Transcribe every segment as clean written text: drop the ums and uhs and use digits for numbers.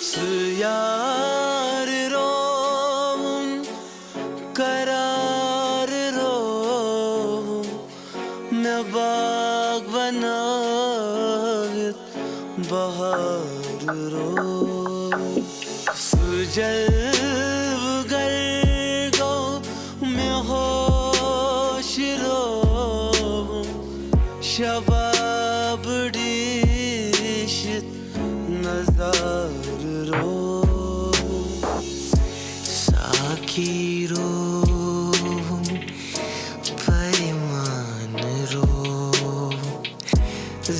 Suyar rovum, karar rovum, मैं बाग बनावित बहार rovum, Sujal गो मैं होश rovum, शबाब डिशित नजार rovum, साकी rovum, परिमान rovum,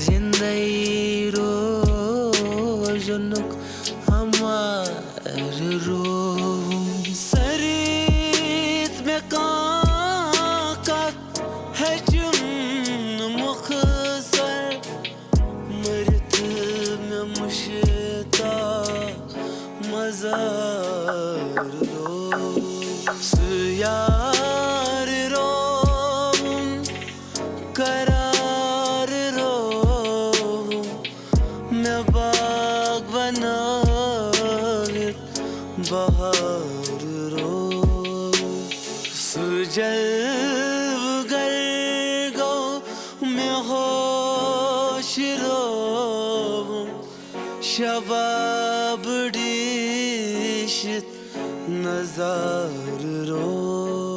जिंदगी रोजुनुक हमार rovum, सरीत में काकत है चुन मुखसर, मृत में मुश्ता मजार rovum, सुयार rovum, करार rovum, मैं बाग बनावित बहार rovum, सुजल गो मैं होश rovum, शबाब डिशित नजार rovum.